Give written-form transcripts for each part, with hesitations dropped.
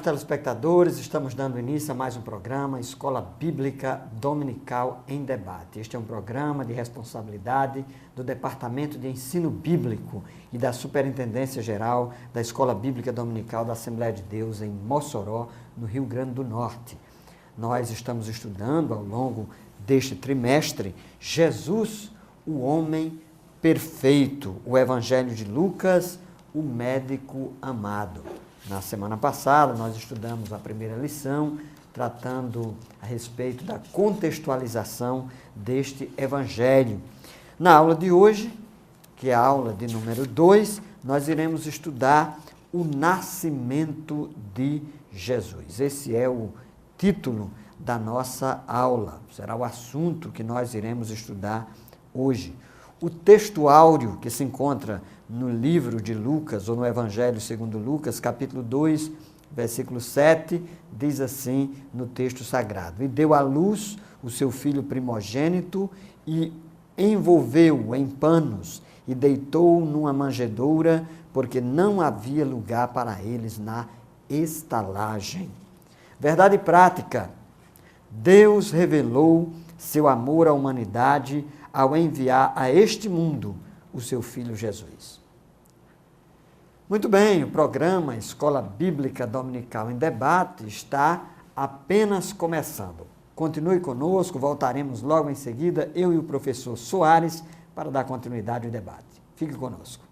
caros telespectadores, estamos dando início a mais um programa Escola Bíblica Dominical em Debate. Este é um programa de responsabilidade do Departamento de Ensino Bíblico e da Superintendência Geral da Escola Bíblica Dominical da Assembleia de Deus em Mossoró, no Rio Grande do Norte. Nós estamos estudando ao longo deste trimestre Jesus, o homem perfeito, o Evangelho de Lucas, o médico amado. Na semana passada, nós estudamos a primeira lição, tratando a respeito da contextualização deste evangelho. Na aula de hoje, que é a aula de número 2, nós iremos estudar o nascimento de Jesus. Esse é o título da nossa aula, será o assunto que nós iremos estudar hoje. O texto áureo que se encontra no livro de Lucas, ou no Evangelho segundo Lucas, capítulo 2, versículo 7, diz assim no texto sagrado: E deu à luz o seu filho primogênito, e envolveu-o em panos, e deitou-o numa manjedoura, porque não havia lugar para eles na estalagem. Verdade prática: Deus revelou seu amor à humanidade ao enviar a este mundo o seu Filho Jesus. Muito bem, o programa Escola Bíblica Dominical em Debate está apenas começando. Continue conosco, voltaremos logo em seguida, eu e o professor Soares, para dar continuidade ao debate. Fique conosco.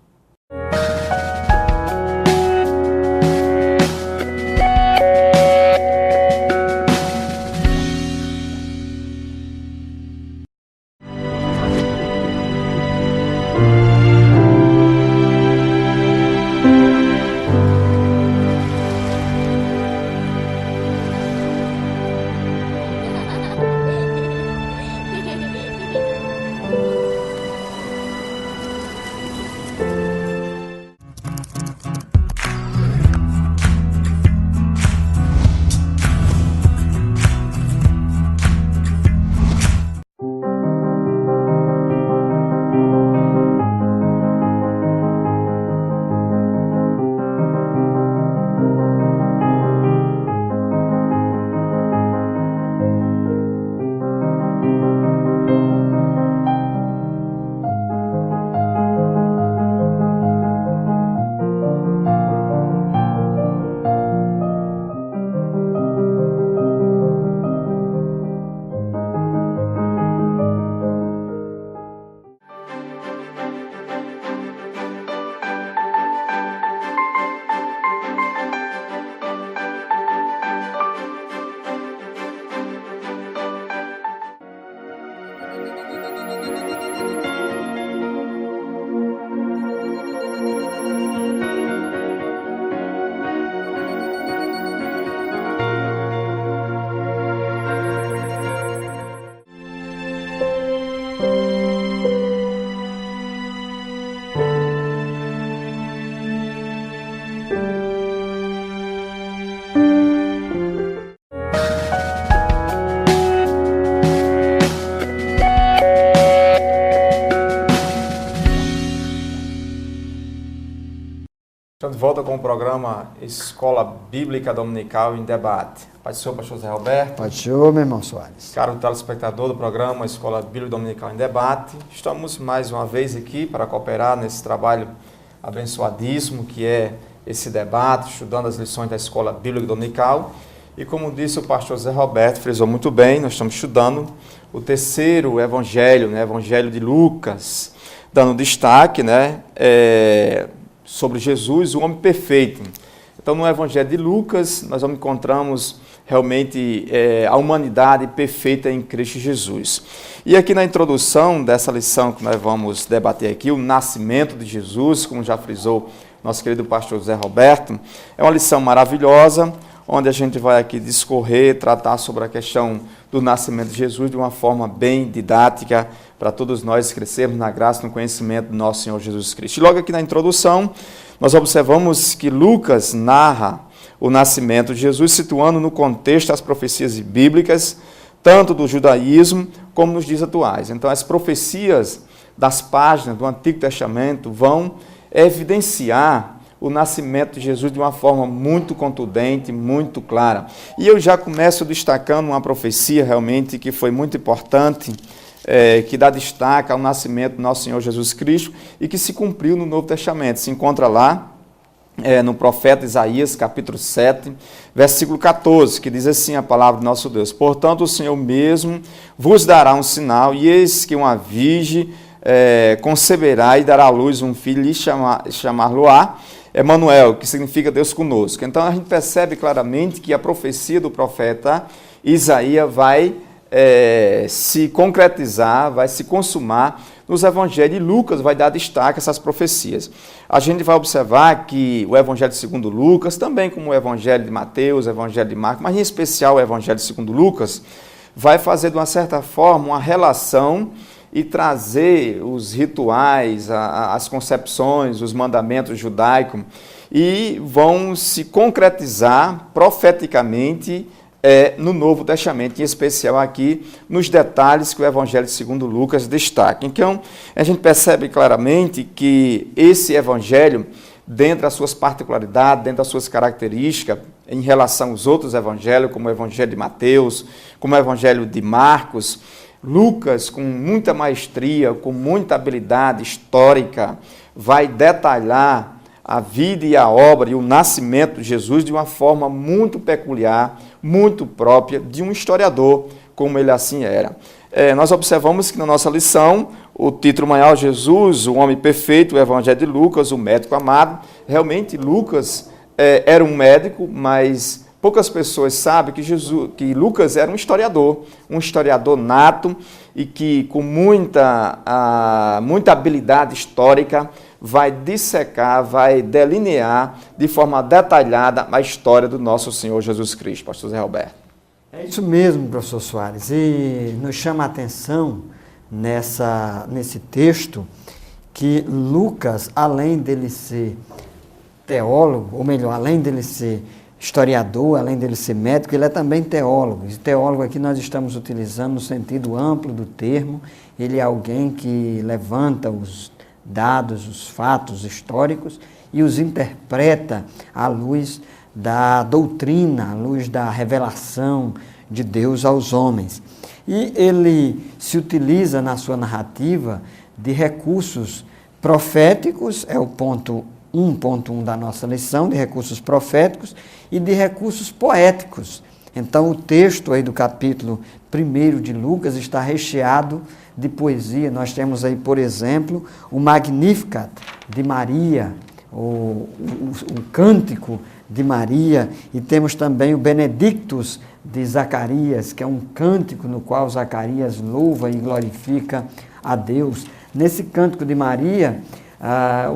Estamos de volta com o programa Escola Bíblica Dominical em Debate. Pai do Senhor, pastor Zé Roberto. Pai do Senhor, meu irmão Soares. Caro telespectador do programa Escola Bíblica Dominical em Debate, estamos mais uma vez aqui para cooperar nesse trabalho abençoadíssimo que é esse debate, estudando as lições da Escola Bíblica Dominical. E como disse o pastor Zé Roberto, frisou muito bem, nós estamos estudando o terceiro evangelho, Evangelho de Lucas, dando destaque, sobre Jesus, o homem perfeito. Então, no Evangelho de Lucas, nós encontramos realmente a humanidade perfeita em Cristo Jesus. E aqui na introdução dessa lição que nós vamos debater aqui, o nascimento de Jesus, como já frisou nosso querido pastor Zé Roberto, é uma lição maravilhosa, onde a gente vai aqui discorrer, tratar sobre a questão do nascimento de Jesus de uma forma bem didática, para todos nós crescermos na graça e no conhecimento do nosso Senhor Jesus Cristo. E logo aqui na introdução, nós observamos que Lucas narra o nascimento de Jesus, situando no contexto as profecias bíblicas, tanto do judaísmo como nos dias atuais. Então, as profecias das páginas do Antigo Testamento vão evidenciar o nascimento de Jesus de uma forma muito contundente, muito clara. E eu já começo destacando uma profecia realmente que foi muito importante, que dá destaque ao nascimento do nosso Senhor Jesus Cristo e que se cumpriu no Novo Testamento. Se encontra lá no profeta Isaías, capítulo 7, versículo 14, que diz assim a palavra do nosso Deus: portanto, o Senhor mesmo vos dará um sinal, e eis que uma virgem conceberá e dará à luz um filho, e chamar-lo-á Emanuel, que significa Deus conosco. Então a gente percebe claramente que a profecia do profeta Isaías vai se concretizar, vai se consumar nos evangelhos, e Lucas vai dar destaque a essas profecias. A gente vai observar que o evangelho segundo Lucas, também como o evangelho de Mateus, o evangelho de Marcos, mas em especial o evangelho segundo Lucas, vai fazer de uma certa forma uma relação e trazer os rituais, as concepções, os mandamentos judaicos, e vão se concretizar profeticamente no Novo Testamento, em especial aqui nos detalhes que o Evangelho segundo Lucas destaca. Então, a gente percebe claramente que esse Evangelho, dentro das suas particularidades, dentro das suas características, em relação aos outros Evangelhos, como o Evangelho de Mateus, como o Evangelho de Marcos, Lucas, com muita maestria, com muita habilidade histórica, vai detalhar a vida e a obra e o nascimento de Jesus de uma forma muito peculiar, muito própria de um historiador, como ele assim era. Nós observamos que na nossa lição, o título maior, Jesus, o homem perfeito, o Evangelho de Lucas, o médico amado. Realmente, Lucas era um médico, mas poucas pessoas sabem que Lucas era um historiador nato, e que com muita habilidade histórica vai dissecar, vai delinear de forma detalhada a história do nosso Senhor Jesus Cristo. Pastor Zé Roberto. É isso mesmo, professor Soares, e nos chama a atenção nesse texto que Lucas, além dele ser teólogo, ou melhor, além dele ser historiador, além dele ser médico, ele é também teólogo. E teólogo aqui nós estamos utilizando no sentido amplo do termo. Ele é alguém que levanta os dados, os fatos históricos e os interpreta à luz da doutrina, à luz da revelação de Deus aos homens. E ele se utiliza na sua narrativa de recursos proféticos, é o ponto 1.1 da nossa lição, de recursos proféticos e de recursos poéticos. Então o texto aí do capítulo 1 de Lucas está recheado de poesia. Nós temos aí, por exemplo, o Magnificat de Maria, o Cântico de Maria, e temos também o Benedictus de Zacarias, que é um cântico no qual Zacarias louva e glorifica a Deus. Nesse Cântico de Maria,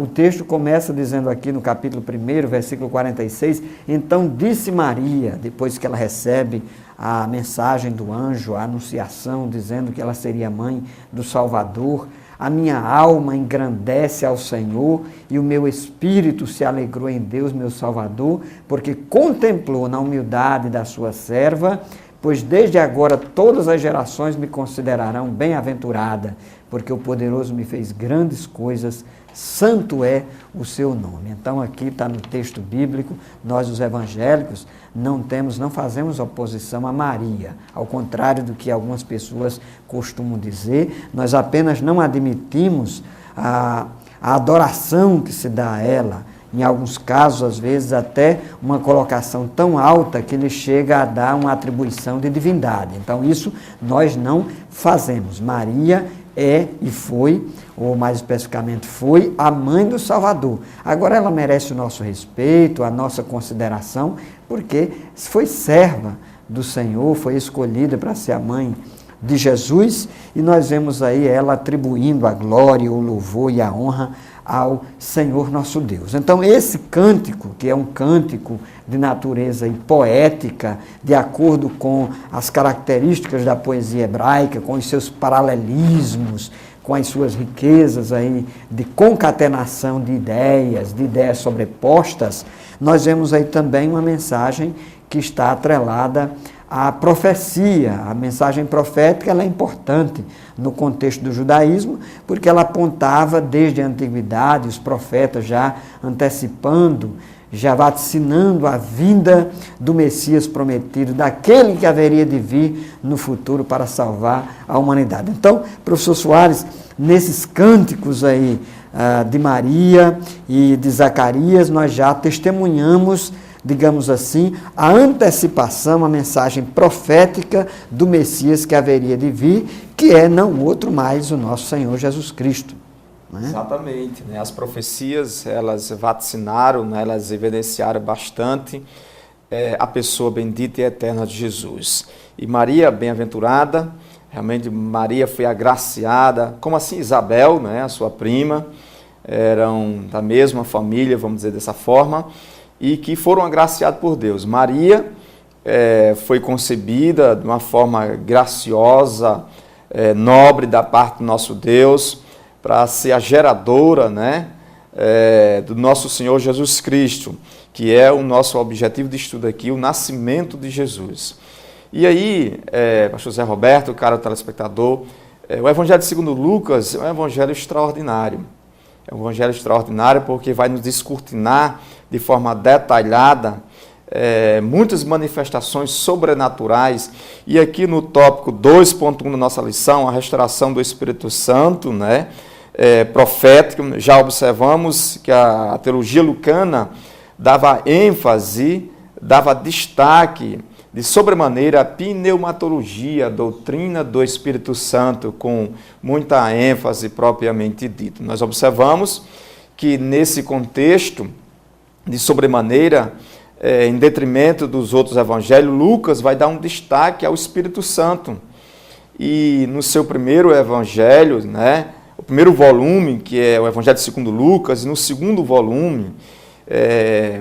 o texto começa dizendo aqui no capítulo 1, versículo 46, então disse Maria, depois que ela recebe a mensagem do anjo, a anunciação, dizendo que ela seria mãe do Salvador: a minha alma engrandece ao Senhor e o meu espírito se alegrou em Deus, meu Salvador, porque contemplou na humildade da sua serva, pois desde agora todas as gerações me considerarão bem-aventurada, porque o poderoso me fez grandes coisas, santo é o seu nome. Então aqui está no texto bíblico, nós os evangélicos não fazemos oposição a Maria, ao contrário do que algumas pessoas costumam dizer, nós apenas não admitimos a adoração que se dá a ela, em alguns casos, às vezes, até uma colocação tão alta que ele chega a dar uma atribuição de divindade. Então isso nós não fazemos. Maria é e foi, ou mais especificamente foi, a mãe do Salvador. Agora ela merece o nosso respeito, a nossa consideração, porque foi serva do Senhor, foi escolhida para ser a mãe de Jesus, e nós vemos aí ela atribuindo a glória, o louvor e a honra ao Senhor nosso Deus. Então esse cântico, que é um cântico de natureza poética, de acordo com as características da poesia hebraica, com os seus paralelismos, com as suas riquezas aí de concatenação de ideias sobrepostas, nós vemos aí também uma mensagem que está atrelada a profecia, a mensagem profética, ela é importante no contexto do judaísmo, porque ela apontava desde a antiguidade, os profetas já antecipando, já vaticinando a vinda do Messias prometido, daquele que haveria de vir no futuro para salvar a humanidade. Então, professor Soares, nesses cânticos aí de Maria e de Zacarias, nós já testemunhamos, digamos assim, a antecipação, a mensagem profética do Messias que haveria de vir, que é não outro mais o nosso Senhor Jesus Cristo. Né? Exatamente. Né? As profecias, elas vaticinaram, né? Elas evidenciaram bastante a pessoa bendita e eterna de Jesus. E Maria, bem-aventurada, realmente Maria foi agraciada, como assim Isabel, né? A sua prima, eram da mesma família, vamos dizer dessa forma, e que foram agraciados por Deus. Maria foi concebida de uma forma graciosa, nobre da parte do nosso Deus, para ser a geradora, né, do nosso Senhor Jesus Cristo, que é o nosso objetivo de estudo aqui, o nascimento de Jesus. E aí, pastor Zé Roberto, caro telespectador, o Evangelho segundo Lucas é um evangelho extraordinário. É um evangelho extraordinário porque vai nos descortinar de forma detalhada muitas manifestações sobrenaturais. E aqui no tópico 2.1 da nossa lição, a restauração do Espírito Santo, né, profético, já observamos que a teologia lucana dava ênfase, dava destaque de sobremaneira a pneumatologia, a doutrina do Espírito Santo, com muita ênfase propriamente dito. Nós observamos que nesse contexto, de sobremaneira, em detrimento dos outros evangelhos, Lucas vai dar um destaque ao Espírito Santo. E no seu primeiro evangelho, né, o primeiro volume, que é o Evangelho segundo Lucas, e no segundo volume,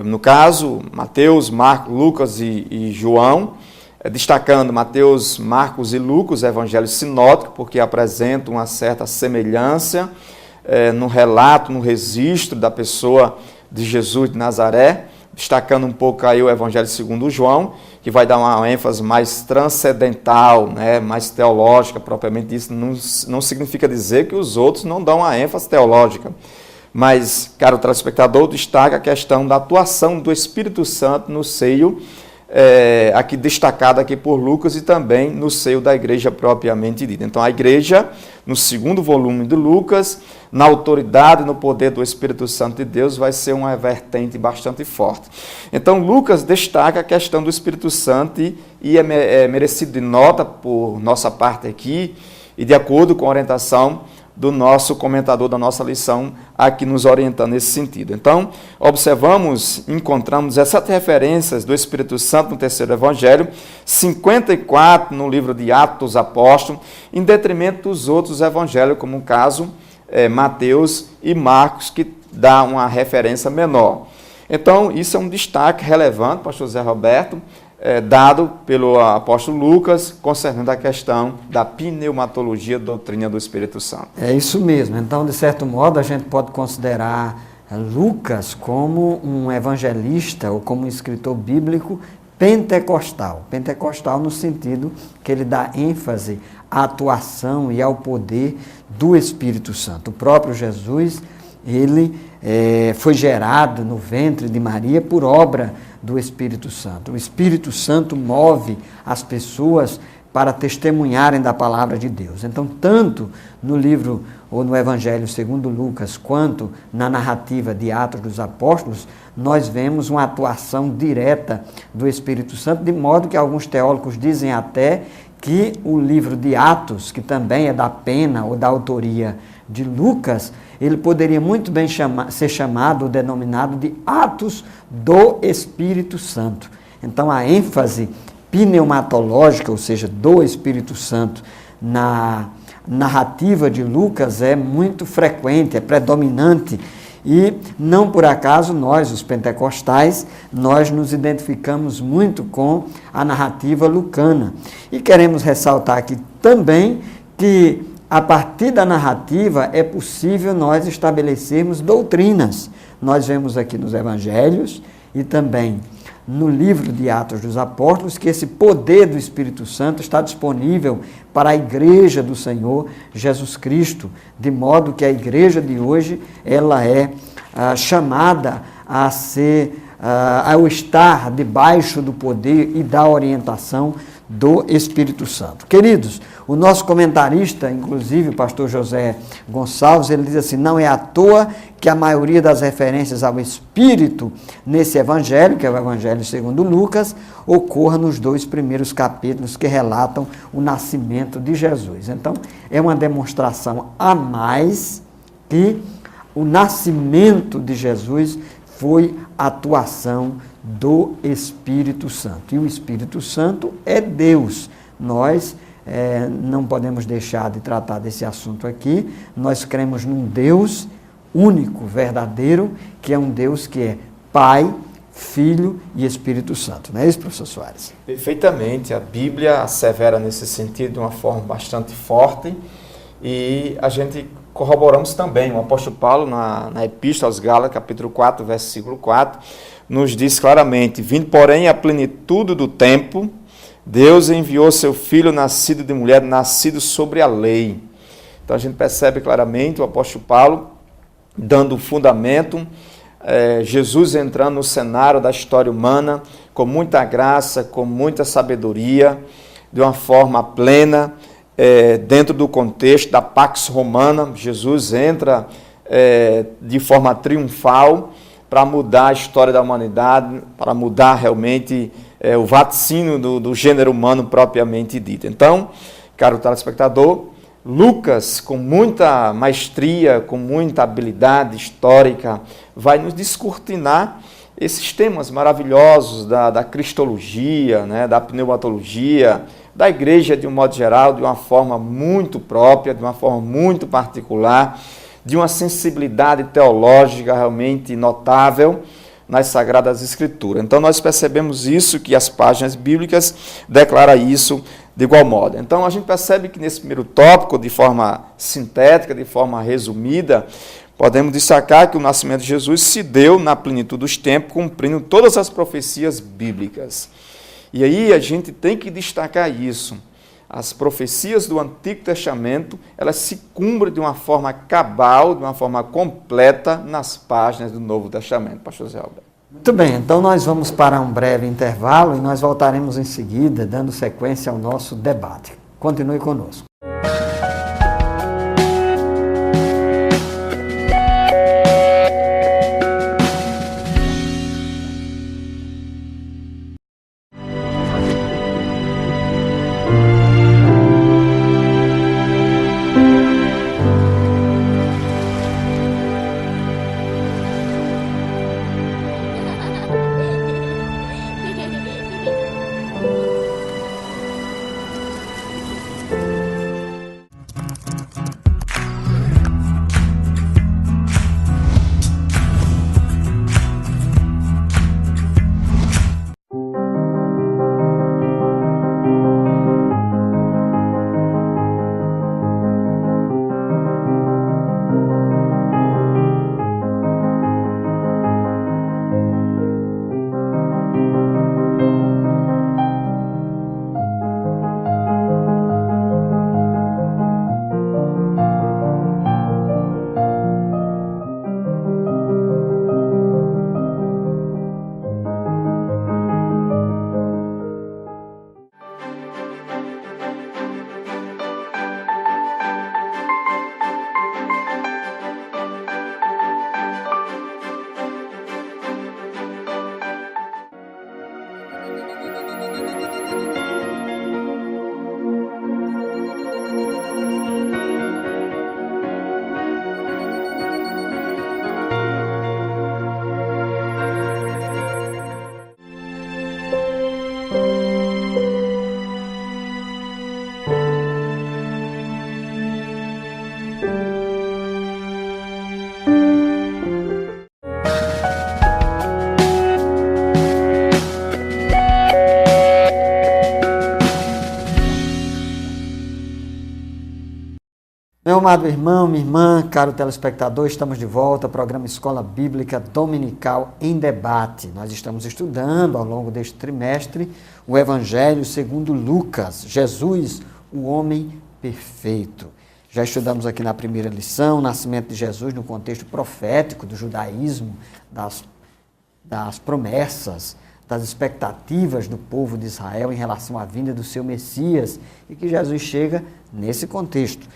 no caso, Mateus, Marcos, Lucas e João, destacando Mateus, Marcos e Lucas, evangelhos sinóticos, porque apresentam uma certa semelhança no relato, no registro da pessoa de Jesus de Nazaré, destacando um pouco aí o Evangelho segundo João, que vai dar uma ênfase mais transcendental, né, mais teológica, propriamente isso não significa dizer que os outros não dão uma ênfase teológica. Mas, caro telespectador, destaca a questão da atuação do Espírito Santo no seio, aqui destacada aqui por Lucas, e também no seio da igreja propriamente dita. Então, a igreja, no segundo volume de Lucas, na autoridade e no poder do Espírito Santo de Deus, vai ser uma vertente bastante forte. Então, Lucas destaca a questão do Espírito Santo e é merecido de nota por nossa parte aqui, e de acordo com a orientação do nosso comentador da nossa lição, aqui nos orientando nesse sentido. Então, encontramos 17 referências do Espírito Santo no terceiro evangelho, 54 no livro de Atos dos Apóstolos, em detrimento dos outros evangelhos, como o caso Mateus e Marcos, que dá uma referência menor. Então, isso é um destaque relevante, pastor Zé Roberto, dado pelo apóstolo Lucas, concernendo a questão da pneumatologia, doutrina do Espírito Santo. É isso mesmo. Então, de certo modo, a gente pode considerar Lucas como um evangelista ou como um escritor bíblico pentecostal. Pentecostal no sentido que ele dá ênfase à atuação e ao poder do Espírito Santo. O próprio Jesus, ele foi gerado no ventre de Maria por obra do Espírito Santo. O Espírito Santo move as pessoas para testemunharem da palavra de Deus. Então, tanto no livro ou no Evangelho segundo Lucas, quanto na narrativa de Atos dos Apóstolos, nós vemos uma atuação direta do Espírito Santo, de modo que alguns teólogos dizem até que o livro de Atos, que também é da pena ou da autoria de Lucas, ele poderia muito bem ser chamado ou denominado de Atos do Espírito Santo. Então, a ênfase pneumatológica, ou seja, do Espírito Santo, na narrativa de Lucas é muito frequente, é predominante. E não por acaso nós, os pentecostais, nós nos identificamos muito com a narrativa lucana. E queremos ressaltar aqui também que a partir da narrativa é possível nós estabelecermos doutrinas. Nós vemos aqui nos evangelhos e também no livro de Atos dos Apóstolos que esse poder do Espírito Santo está disponível para a igreja do Senhor Jesus Cristo, de modo que a igreja de hoje ela é chamada a ser, ao estar debaixo do poder e da orientação do Espírito Santo. Queridos, o nosso comentarista, inclusive o pastor José Gonçalves, ele diz assim: não é à toa que a maioria das referências ao Espírito nesse evangelho, que é o Evangelho segundo Lucas, ocorra nos 2 primeiros capítulos que relatam o nascimento de Jesus. Então, é uma demonstração a mais que o nascimento de Jesus foi a atuação do Espírito Santo. E o Espírito Santo é Deus. Nós não podemos deixar de tratar desse assunto aqui. Nós cremos num Deus único, verdadeiro, que é um Deus que é Pai, Filho e Espírito Santo. Não é isso, professor Soares? Perfeitamente. A Bíblia assevera nesse sentido de uma forma bastante forte e a gente corroboramos também. O apóstolo Paulo, na Epístola aos Gálatas, capítulo 4, versículo 4, nos diz claramente: vindo, porém, à plenitude do tempo, Deus enviou seu Filho, nascido de mulher, nascido sobre a lei. Então a gente percebe claramente o apóstolo Paulo dando fundamento, Jesus entrando no cenário da história humana com muita graça, com muita sabedoria, de uma forma plena, dentro do contexto da Pax Romana. Jesus entra de forma triunfal para mudar a história da humanidade, para mudar realmente o vaticínio do gênero humano propriamente dito. Então, caro telespectador, Lucas, com muita maestria, com muita habilidade histórica, vai nos descortinar esses temas maravilhosos da cristologia, né, da pneumatologia, da igreja de um modo geral, de uma forma muito própria, de uma forma muito particular, de uma sensibilidade teológica realmente notável nas Sagradas Escrituras. Então nós percebemos isso, que as páginas bíblicas declaram isso de igual modo. Então a gente percebe que nesse primeiro tópico, de forma sintética, de forma resumida, podemos destacar que o nascimento de Jesus se deu na plenitude dos tempos, cumprindo todas as profecias bíblicas. E aí a gente tem que destacar isso. As profecias do Antigo Testamento, elas se cumprem de uma forma cabal, de uma forma completa nas páginas do Novo Testamento. Pastor Zé Alberto. Muito bem, então nós vamos para um breve intervalo e nós voltaremos em seguida, dando sequência ao nosso debate. Continue conosco. Meu amado irmão, minha irmã, caro telespectador, estamos de volta ao programa Escola Bíblica Dominical em Debate. Nós estamos estudando ao longo deste trimestre o Evangelho segundo Lucas, Jesus, o homem perfeito. Já estudamos aqui na primeira lição o nascimento de Jesus no contexto profético do judaísmo, das promessas, das expectativas do povo de Israel em relação à vinda do seu Messias e que Jesus chega nesse contexto.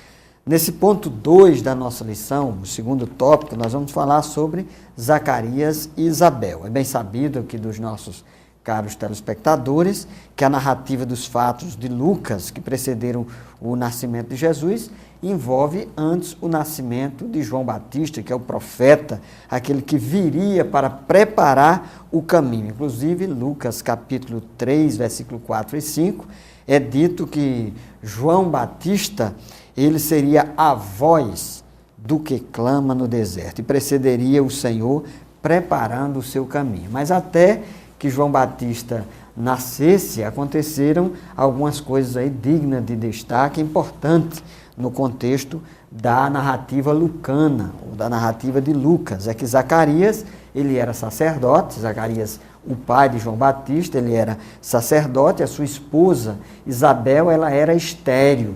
Nesse ponto 2 da nossa lição, o segundo tópico, nós vamos falar sobre Zacarias e Isabel. É bem sabido aqui dos nossos caros telespectadores que a narrativa dos fatos de Lucas, que precederam o nascimento de Jesus, envolve antes o nascimento de João Batista, que é o profeta, aquele que viria para preparar o caminho. Inclusive, Lucas capítulo 3, versículo 4 e 5, é dito que João Batista, ele seria a voz do que clama no deserto e precederia o Senhor preparando o seu caminho. Mas até que João Batista nascesse, aconteceram algumas coisas aí dignas de destaque, importantes no contexto da narrativa lucana, ou da narrativa de Lucas. É que Zacarias, ele era sacerdote, Zacarias, o pai de João Batista, ele era sacerdote, a sua esposa Isabel, ela era estéril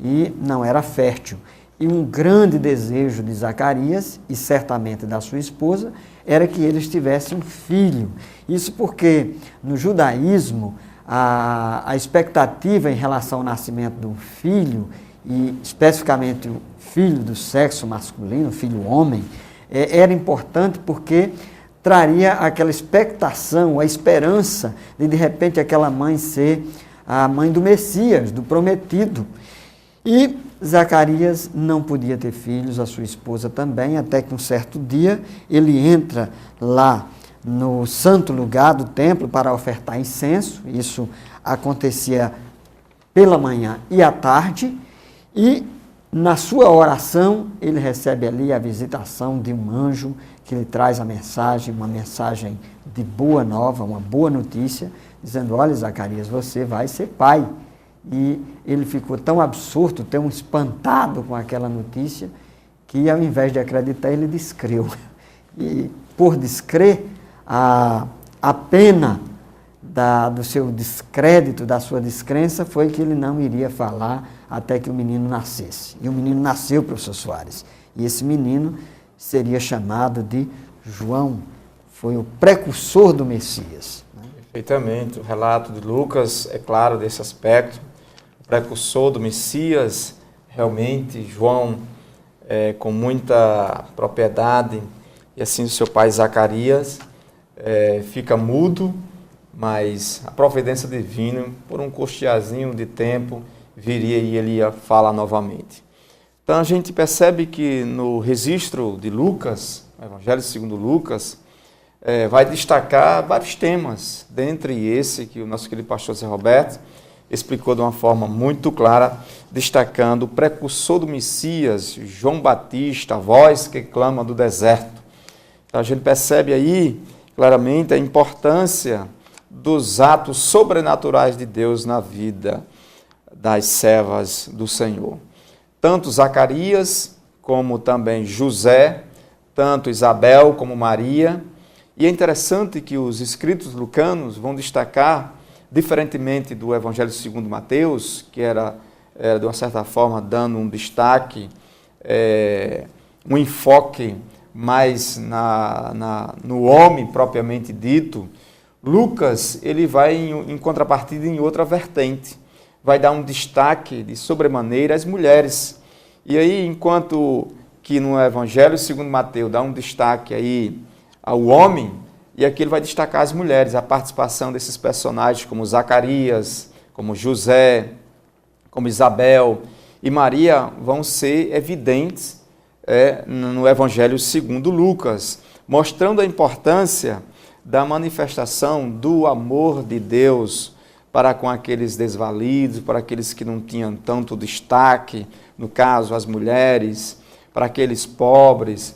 e não era fértil. E um grande desejo de Zacarias, e certamente da sua esposa, era que eles tivessem um filho. Isso porque no judaísmo a expectativa em relação ao nascimento de um filho, e especificamente o filho do sexo masculino, filho homem, era importante porque traria aquela expectação, a esperança de repente aquela mãe ser a mãe do Messias, do prometido. E Zacarias não podia ter filhos, a sua esposa também, até que um certo dia ele entra lá no santo lugar do templo para ofertar incenso. Isso acontecia pela manhã e à tarde, e na sua oração ele recebe ali a visitação de um anjo que lhe traz a mensagem, uma mensagem de boa nova, uma boa notícia, dizendo: olha, Zacarias, você vai ser pai. E ele ficou tão absorto, tão espantado com aquela notícia, que ao invés de acreditar, ele descreu. E por descrer, a pena do seu descrédito, da sua descrença, foi que ele não iria falar até que o menino nascesse. E o menino nasceu, professor Soares. E esse menino seria chamado de João, foi o precursor do Messias. Perfeitamente. O relato de Lucas é claro desse aspecto. O precursor do Messias, realmente, João, com muita propriedade, e assim o seu pai Zacarias fica mudo, mas a providência divina, por um costeazinho de tempo, viria e ele ia falar novamente. Então a gente percebe que no registro de Lucas, o Evangelho segundo Lucas, vai destacar vários temas, dentre esse que o nosso querido pastor Zé Roberto explicou de uma forma muito clara, destacando o precursor do Messias, João Batista, a voz que clama do deserto. Então a gente percebe aí claramente a importância dos atos sobrenaturais de Deus na vida das servas do Senhor. Tanto Zacarias, como também José, tanto Isabel como Maria. E é interessante que os escritos lucanos vão destacar, diferentemente do Evangelho segundo Mateus, que era de uma certa forma dando um destaque, um enfoque mais no homem propriamente dito, Lucas ele vai em contrapartida em outra vertente, vai dar um destaque de sobremaneira às mulheres. E aí, enquanto que no Evangelho segundo Mateus dá um destaque aí ao homem, e aqui ele vai destacar as mulheres, a participação desses personagens como Zacarias, como José, como Isabel e Maria vão ser evidentes no Evangelho segundo Lucas, mostrando a importância da manifestação do amor de Deus para com aqueles desvalidos, para aqueles que não tinham tanto destaque, no caso as mulheres, para aqueles pobres.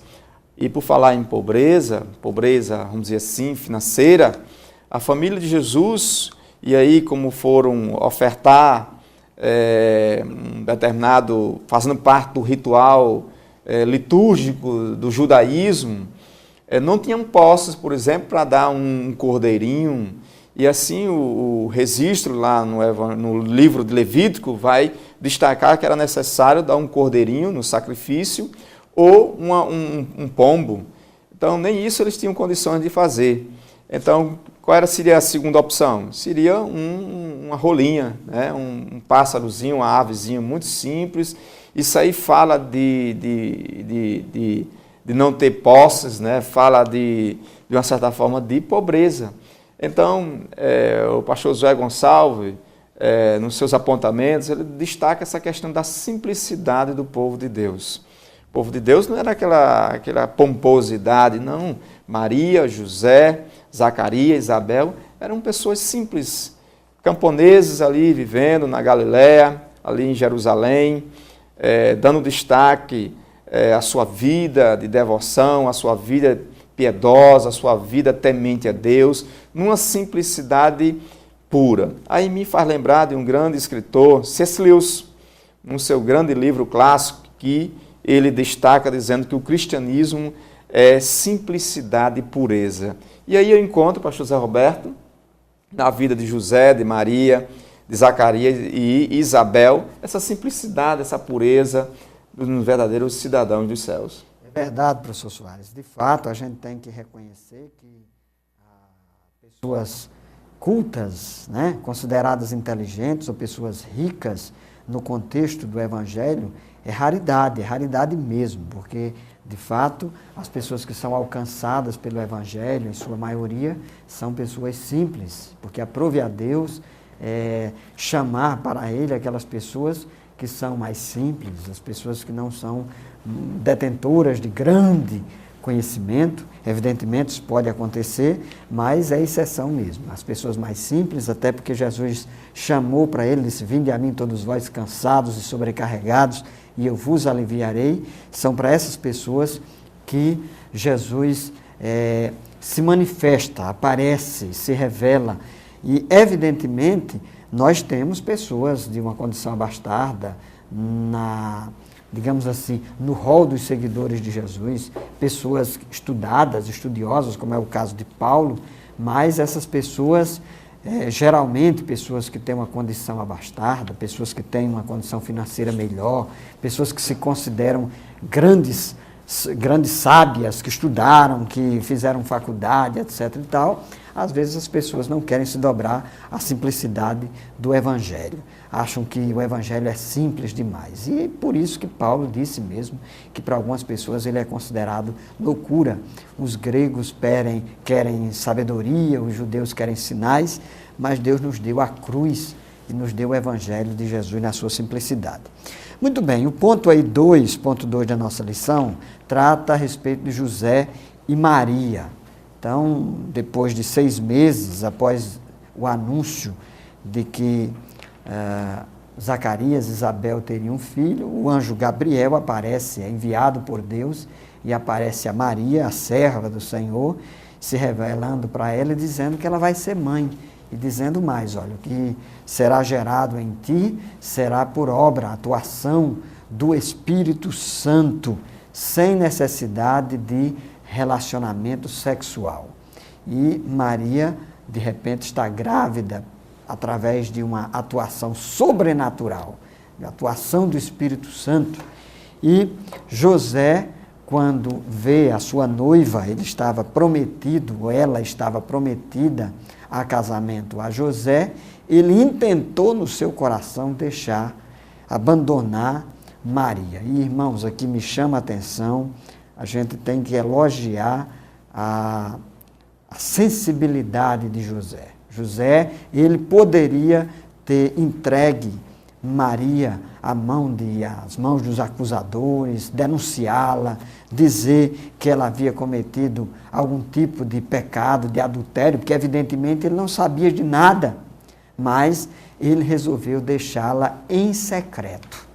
E por falar em pobreza, vamos dizer assim, financeira, a família de Jesus, e aí como foram ofertar um determinado, fazendo parte do ritual litúrgico do judaísmo, não tinham posses, por exemplo, para dar um cordeirinho. E assim o registro lá no livro de Levítico vai destacar que era necessário dar um cordeirinho no sacrifício ou um pombo. Então, nem isso eles tinham condições de fazer. Então, seria a segunda opção? Seria uma rolinha, né? Um pássarozinho, uma avezinha muito simples. Isso aí fala de não ter posses, né? Fala de uma certa forma, de pobreza. Então, o pastor José Gonçalves, nos seus apontamentos, ele destaca essa questão da simplicidade do povo de Deus. O povo de Deus não era aquela pomposidade, não. Maria, José, Zacarias, Isabel, eram pessoas simples, camponeses ali vivendo na Galiléia, ali em Jerusalém, dando destaque à sua vida de devoção, à sua vida piedosa, a sua vida temente a Deus, numa simplicidade pura. Aí me faz lembrar de um grande escritor, C.S. Lewis, no seu grande livro clássico, que ele destaca dizendo que o cristianismo é simplicidade e pureza. E aí eu encontro, pastor Zé Roberto, na vida de José, de Maria, de Zacarias e Isabel, essa simplicidade, essa pureza dos verdadeiros cidadãos dos céus. É verdade, professor Soares. De fato, a gente tem que reconhecer que pessoas cultas, né, consideradas inteligentes ou pessoas ricas no contexto do Evangelho, é raridade mesmo, porque, de fato, as pessoas que são alcançadas pelo Evangelho, em sua maioria, são pessoas simples, porque aprove a Deus chamar para Ele aquelas pessoas que são mais simples, as pessoas que não são detentoras de grande conhecimento. Evidentemente isso pode acontecer, mas é exceção mesmo. As pessoas mais simples, até porque Jesus chamou para ele, disse: vinde a mim todos vós cansados e sobrecarregados, e eu vos aliviarei. São para essas pessoas que Jesus se manifesta, aparece, se revela. E evidentemente nós temos pessoas de uma condição abastarda digamos assim, no rol dos seguidores de Jesus, pessoas estudadas, estudiosas, como é o caso de Paulo, mas essas pessoas, geralmente pessoas que têm uma condição abastarda, pessoas que têm uma condição financeira melhor, pessoas que se consideram grandes sábias, que estudaram, que fizeram faculdade, etc. e tal, às vezes as pessoas não querem se dobrar à simplicidade do Evangelho. Acham que o Evangelho é simples demais. E por isso que Paulo disse mesmo que para algumas pessoas ele é considerado loucura. Os gregos querem sabedoria, os judeus querem sinais, mas Deus nos deu a cruz e nos deu o Evangelho de Jesus na sua simplicidade. Muito bem, o ponto aí 2.2 da nossa lição trata a respeito de José e Maria. Então, depois de 6 meses após o anúncio de que Zacarias e Isabel teriam um filho, o anjo Gabriel aparece, é enviado por Deus, e aparece a Maria, a serva do Senhor, se revelando para ela e dizendo que ela vai ser mãe. E dizendo mais, olha, o que será gerado em ti será por obra, atuação do Espírito Santo, sem necessidade de relacionamento sexual. E Maria, de repente, está grávida através de uma atuação sobrenatural, de atuação do Espírito Santo. E José, quando vê a sua noiva, ele estava prometido, ou ela estava prometida a casamento a José, ele intentou no seu coração abandonar Maria. E, irmãos, aqui me chama a atenção, a gente tem que elogiar a sensibilidade de José. José, ele poderia ter entregue Maria às mãos dos acusadores, denunciá-la, dizer que ela havia cometido algum tipo de pecado, de adultério, porque evidentemente ele não sabia de nada, mas ele resolveu deixá-la em secreto,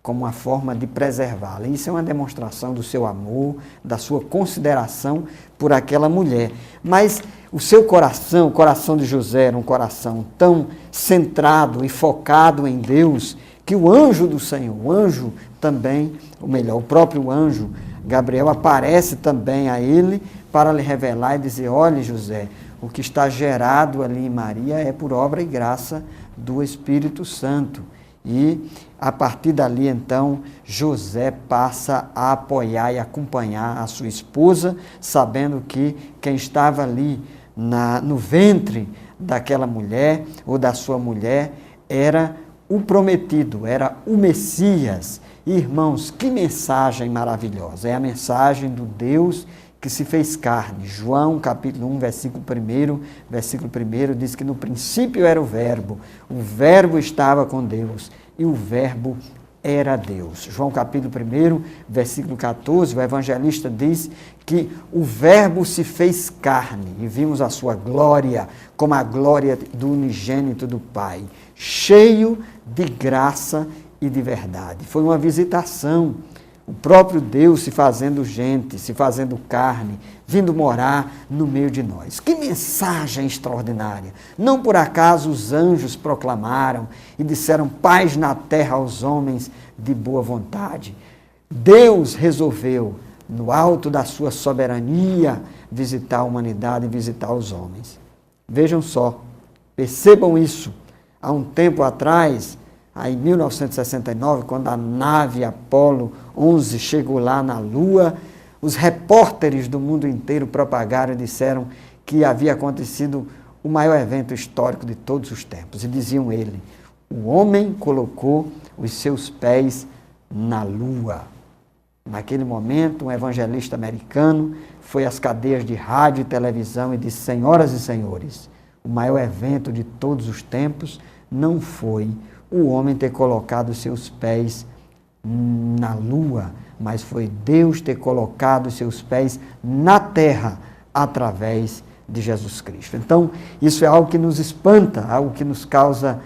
como uma forma de preservá-la. Isso é uma demonstração do seu amor, da sua consideração por aquela mulher. Mas o seu coração, o coração de José, era um coração tão centrado e focado em Deus, que o anjo do Senhor, o anjo também, ou melhor, o próprio anjo, Gabriel, aparece também a ele para lhe revelar e dizer: olhe, José, o que está gerado ali em Maria é por obra e graça do Espírito Santo. E a partir dali, então, José passa a apoiar e acompanhar a sua esposa, sabendo que quem estava ali no ventre daquela mulher ou da sua mulher era o prometido, era o Messias. Irmãos, que mensagem maravilhosa! É a mensagem do Deus que se fez carne. João, capítulo 1, versículo 1 diz que no princípio era o Verbo estava com Deus e o Verbo era Deus. João, capítulo 1, versículo 14, o evangelista diz que o Verbo se fez carne e vimos a sua glória como a glória do unigênito do Pai, cheio de graça e de verdade. Foi uma visitação. O próprio Deus se fazendo gente, se fazendo carne, vindo morar no meio de nós. Que mensagem extraordinária! Não por acaso os anjos proclamaram e disseram paz na terra aos homens de boa vontade. Deus resolveu, no alto da sua soberania, visitar a humanidade e visitar os homens. Vejam só, percebam isso. Há um tempo atrás, aí em 1969, quando a nave Apollo 11 chegou lá na Lua, os repórteres do mundo inteiro propagaram e disseram que havia acontecido o maior evento histórico de todos os tempos. E diziam ele: o homem colocou os seus pés na Lua. Naquele momento, um evangelista americano foi às cadeias de rádio e televisão e disse: senhoras e senhores, o maior evento de todos os tempos não foi o homem ter colocado os seus pés na Lua, mas foi Deus ter colocado os seus pés na terra através de Jesus Cristo. Então, isso é algo que nos espanta, algo que nos causa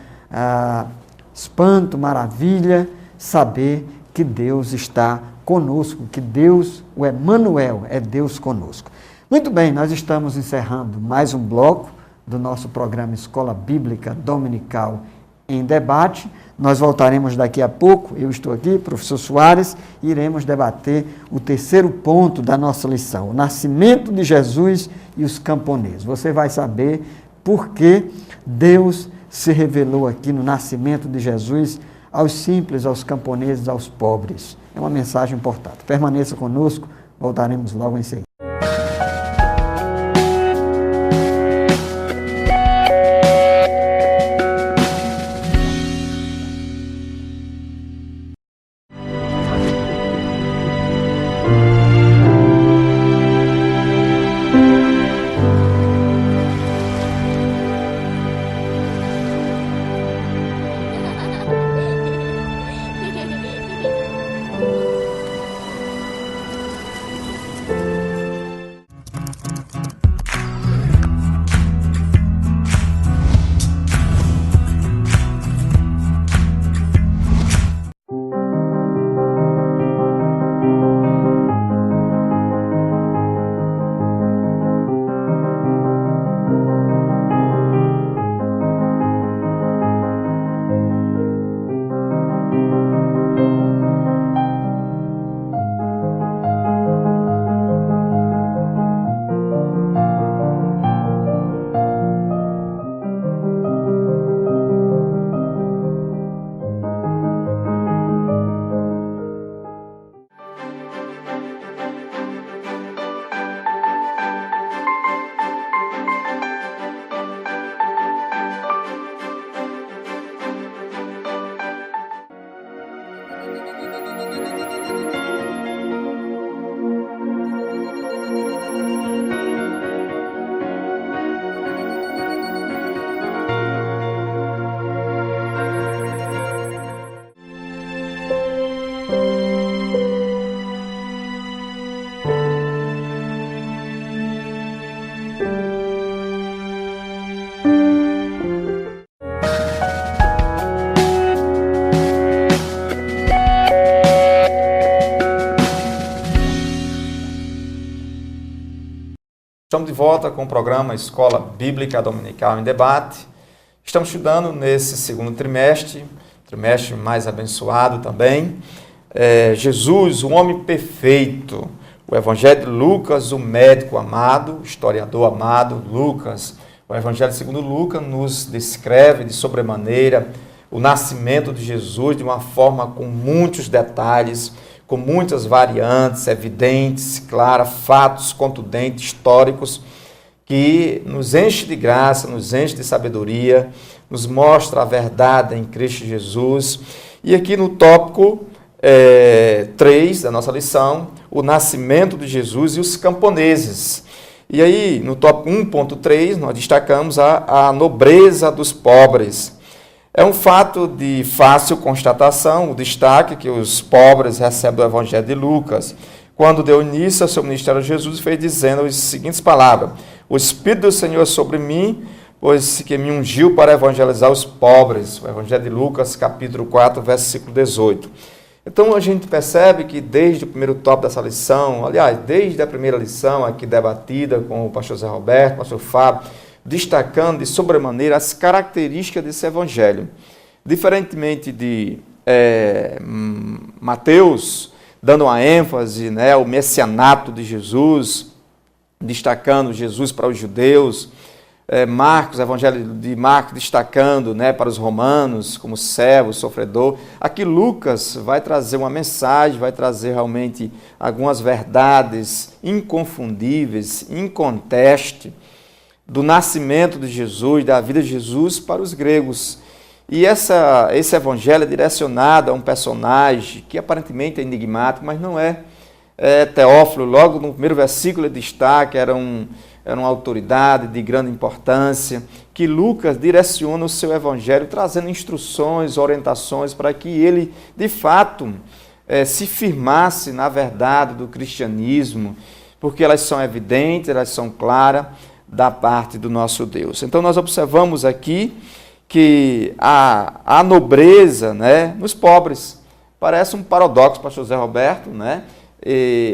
espanto, maravilha, saber que Deus está conosco, que Deus, o Emanuel, é Deus conosco. Muito bem, nós estamos encerrando mais um bloco do nosso programa Escola Bíblica Dominical em Debate. Nós voltaremos daqui a pouco, eu estou aqui, professor Soares, e iremos debater o terceiro ponto da nossa lição, o nascimento de Jesus e os camponeses. Você vai saber por que Deus se revelou aqui no nascimento de Jesus aos simples, aos camponeses, aos pobres. É uma mensagem importante. Permaneça conosco, voltaremos logo em seguida. Estamos de volta com o programa Escola Bíblica Dominical em Debate. Estamos estudando nesse segundo trimestre mais abençoado também, Jesus, o homem perfeito, o Evangelho de Lucas, o médico amado, o historiador amado, Lucas. O Evangelho segundo Lucas nos descreve de sobremaneira o nascimento de Jesus de uma forma com muitos detalhes, com muitas variantes, evidentes, claras, fatos contundentes, históricos, que nos enche de graça, nos enche de sabedoria, nos mostra a verdade em Cristo Jesus. E aqui no tópico 3 da nossa lição, o nascimento de Jesus e os camponeses. E aí, no tópico 1.3, nós destacamos a nobreza dos pobres. É um fato de fácil constatação, o destaque que os pobres recebem do Evangelho de Lucas. Quando deu início ao seu ministério, Jesus fez dizendo as seguintes palavras: o Espírito do Senhor é sobre mim, pois que me ungiu para evangelizar os pobres. O Evangelho de Lucas, capítulo 4, versículo 18. Então, a gente percebe que desde o primeiro tópico dessa lição, aliás, desde a primeira lição aqui debatida com o pastor Zé Roberto, o pastor Fábio, destacando de sobremaneira as características desse evangelho. Diferentemente de Mateus, dando uma ênfase, ao messianato de Jesus, destacando Jesus para os judeus, Marcos, Evangelho de Marcos, destacando para os romanos como servo, sofredor. Aqui Lucas vai trazer uma mensagem, vai trazer realmente algumas verdades inconfundíveis, inconteste, do nascimento de Jesus, da vida de Jesus para os gregos. E esse evangelho é direcionado a um personagem que aparentemente é enigmático, mas não é. Teófilo, logo no primeiro versículo, ele destaca, era uma autoridade de grande importância, que Lucas direciona o seu evangelho, trazendo instruções, orientações, para que ele, de fato, se firmasse na verdade do cristianismo, porque elas são evidentes, elas são claras, da parte do nosso Deus. Então, nós observamos aqui que a nobreza nos pobres parece um paradoxo, pastor José Roberto,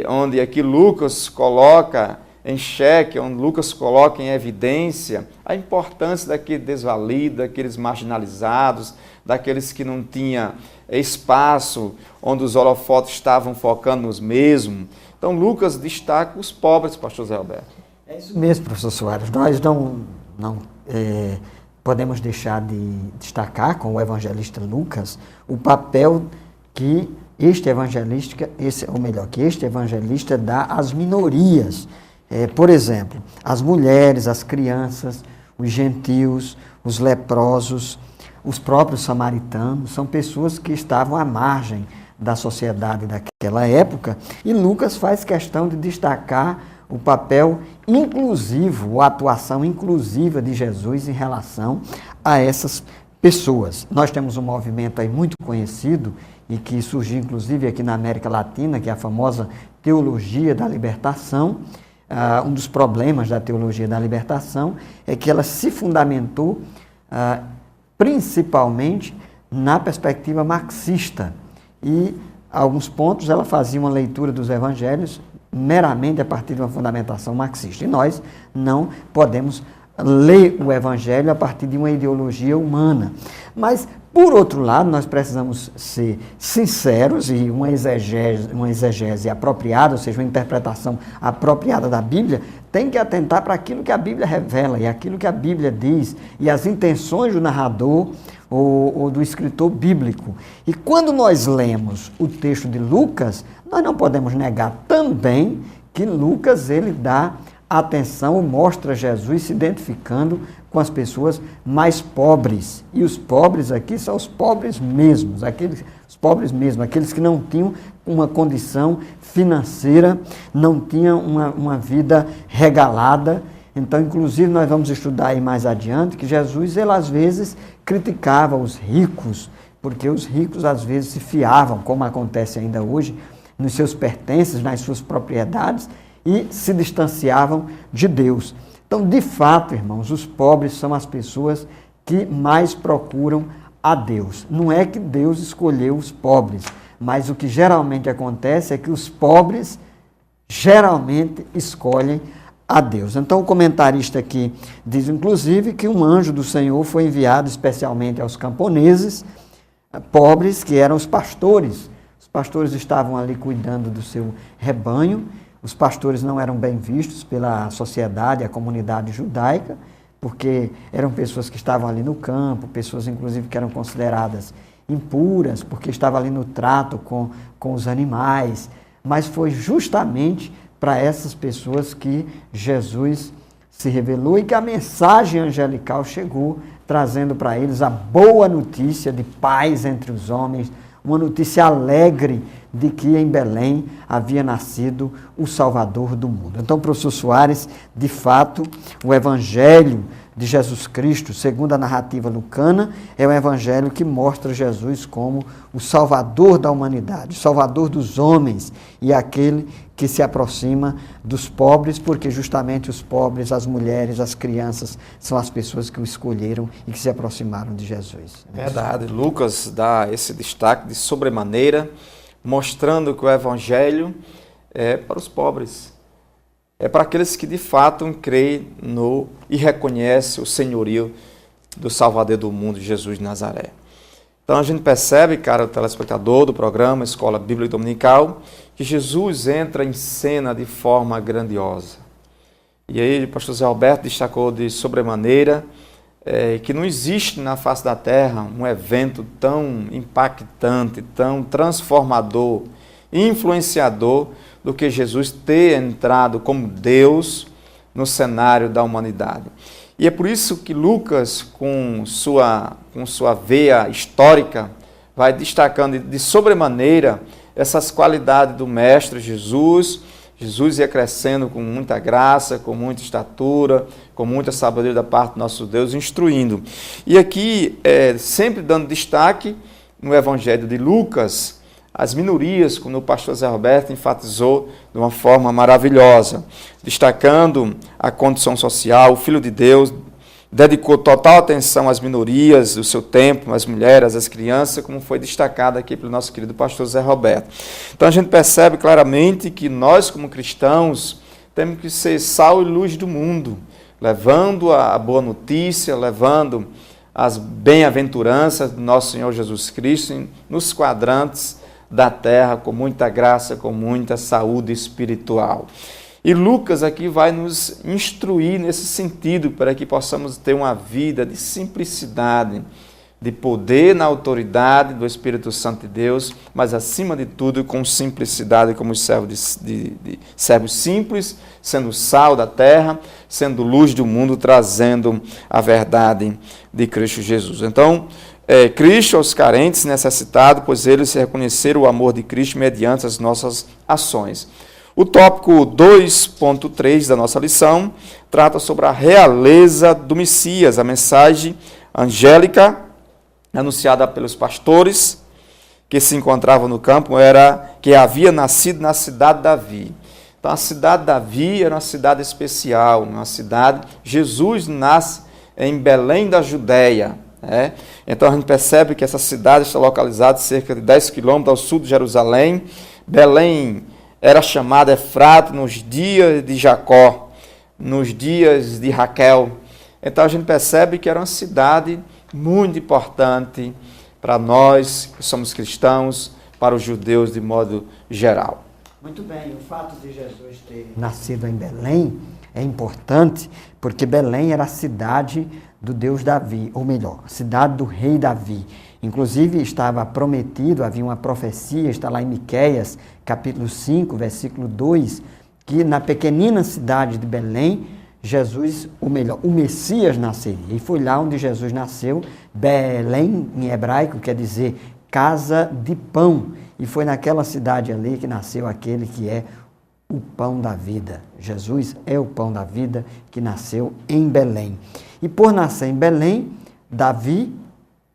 onde aqui Lucas coloca em xeque, onde Lucas coloca em evidência a importância daquele desvalido, daqueles marginalizados, daqueles que não tinham espaço, onde os holofotes estavam focando nos mesmos. Então, Lucas destaca os pobres, pastor José Roberto. É isso mesmo, professor Soares. Nós não podemos deixar de destacar com o evangelista Lucas o papel que este evangelista dá às minorias. Por exemplo, as mulheres, as crianças, os gentios, os leprosos, os próprios samaritanos, são pessoas que estavam à margem da sociedade daquela época, e Lucas faz questão de destacar o papel inclusivo, a atuação inclusiva de Jesus em relação a essas pessoas. Nós temos um movimento aí muito conhecido e que surgiu inclusive aqui na América Latina, que é a famosa teologia da libertação. Um dos problemas da teologia da libertação é que ela se fundamentou principalmente na perspectiva marxista, e a alguns pontos ela fazia uma leitura dos evangelhos meramente a partir de uma fundamentação marxista. E nós não podemos ler o evangelho a partir de uma ideologia humana. Mas, por outro lado, nós precisamos ser sinceros, e uma exegese apropriada, ou seja, uma interpretação apropriada da Bíblia, tem que atentar para aquilo que a Bíblia revela e aquilo que a Bíblia diz, e as intenções do narrador ou do escritor bíblico. E quando nós lemos o texto de Lucas, nós não podemos negar também que Lucas ele dá atenção, mostra Jesus se identificando com as pessoas mais pobres. E os pobres aqui são os pobres mesmos, aqueles que não tinham uma condição financeira, não tinham uma vida regalada. Então, inclusive, nós vamos estudar aí mais adiante que Jesus, ele às vezes criticava os ricos, porque os ricos às vezes se fiavam, como acontece ainda hoje, nos seus pertences, nas suas propriedades, e se distanciavam de Deus. Então, de fato, irmãos, os pobres são as pessoas que mais procuram a Deus. Não é que Deus escolheu os pobres, mas o que geralmente acontece é que os pobres geralmente escolhem a Deus. Então o comentarista aqui diz inclusive que um anjo do Senhor foi enviado especialmente aos camponeses pobres, que eram os pastores. Os pastores estavam ali cuidando do seu rebanho. Os pastores não eram bem vistos pela sociedade, a comunidade judaica, porque eram pessoas que estavam ali no campo, pessoas inclusive que eram consideradas impuras, porque estavam ali no trato com os animais. Mas foi justamente para essas pessoas que Jesus se revelou e que a mensagem angelical chegou, trazendo para eles a boa notícia de paz entre os homens, uma notícia alegre de que em Belém havia nascido o Salvador do mundo. Então, professor Soares, de fato, o Evangelho de Jesus Cristo, segundo a narrativa lucana, é um evangelho que mostra Jesus como o Salvador da humanidade, o Salvador dos homens e aquele que se aproxima dos pobres, porque justamente os pobres, as mulheres, as crianças, são as pessoas que o escolheram e que se aproximaram de Jesus. Verdade. Lucas dá esse destaque de sobremaneira, mostrando que o evangelho é para os pobres. É para aqueles que de fato creem no e reconhecem o senhorio do Salvador do mundo, Jesus de Nazaré. Então a gente percebe, cara, telespectador do programa Escola Bíblica Dominical, que Jesus entra em cena de forma grandiosa. E aí o pastor Zé Alberto destacou de sobremaneira que não existe na face da terra um evento tão impactante, tão transformador, influenciador, do que Jesus ter entrado como Deus no cenário da humanidade. E é por isso que Lucas, com sua veia histórica, vai destacando de sobremaneira essas qualidades do Mestre Jesus. Jesus ia crescendo com muita graça, com muita estatura, com muita sabedoria da parte do nosso Deus, instruindo. E aqui, sempre dando destaque no Evangelho de Lucas, as minorias, como o pastor Zé Roberto enfatizou de uma forma maravilhosa, destacando a condição social. O Filho de Deus dedicou total atenção às minorias do seu tempo, às mulheres, às crianças, como foi destacado aqui pelo nosso querido pastor Zé Roberto. Então a gente percebe claramente que nós, como cristãos, temos que ser sal e luz do mundo, levando a boa notícia, levando as bem-aventuranças do nosso Senhor Jesus Cristo nos quadrantes da terra, com muita graça, com muita saúde espiritual. E Lucas aqui vai nos instruir nesse sentido, para que possamos ter uma vida de simplicidade, de poder na autoridade do Espírito Santo de Deus, mas acima de tudo com simplicidade, como os servos simples, sendo sal da terra, sendo luz do mundo, trazendo a verdade de Cristo Jesus. Então, Cristo aos carentes necessitados, pois eles reconheceram o amor de Cristo mediante as nossas ações. O tópico 2.3 da nossa lição trata sobre a realeza do Messias, a mensagem angélica anunciada pelos pastores que se encontravam no campo era que havia nascido na cidade de Davi. Então a cidade de Davi era uma cidade especial, uma cidade. Jesus nasce em Belém da Judéia. Então a gente percebe que essa cidade está localizada cerca de 10 quilômetros ao sul de Jerusalém. Belém era chamada Efrata nos dias de Jacó, nos dias de Raquel. Então a gente percebe que era uma cidade muito importante para nós que somos cristãos, para os judeus de modo geral. Muito bem, o fato de Jesus ter nascido em Belém é importante, porque Belém era a cidade do Deus Davi, ou melhor, a cidade do rei Davi. Inclusive estava prometido, havia uma profecia, está lá em Miqueias, capítulo 5, versículo 2, que na pequenina cidade de Belém, Jesus, ou melhor, o Messias nasceria. E foi lá onde Jesus nasceu. Belém, em hebraico, quer dizer casa de pão. E foi naquela cidade ali que nasceu aquele que é o pão da vida. Jesus é o pão da vida que nasceu em Belém. E por nascer em Belém, Davi,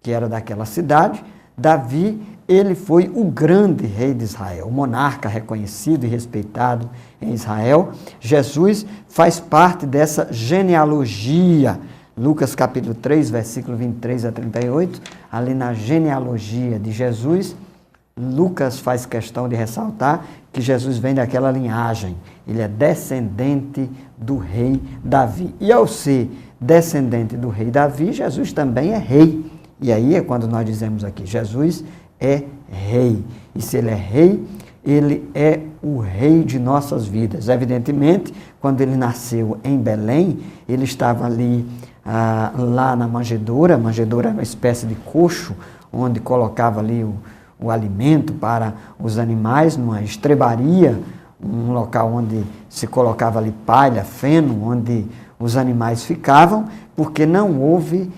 que era daquela cidade, Davi, ele foi o grande rei de Israel, o monarca reconhecido e respeitado em Israel. Jesus faz parte dessa genealogia. Lucas capítulo 3, versículo 23 a 38, ali na genealogia de Jesus, Lucas faz questão de ressaltar que Jesus vem daquela linhagem. Ele é descendente do rei Davi. E ao ser descendente do rei Davi, Jesus também é rei. E aí é quando nós dizemos aqui, Jesus é rei. E se ele é rei, ele é o rei de nossas vidas. Evidentemente, quando ele nasceu em Belém, ele estava ali lá na manjedoura. A manjedoura era uma espécie de coxo, onde colocava ali o alimento para os animais, numa estrebaria, um local onde se colocava ali palha, feno, onde os animais ficavam, porque não houve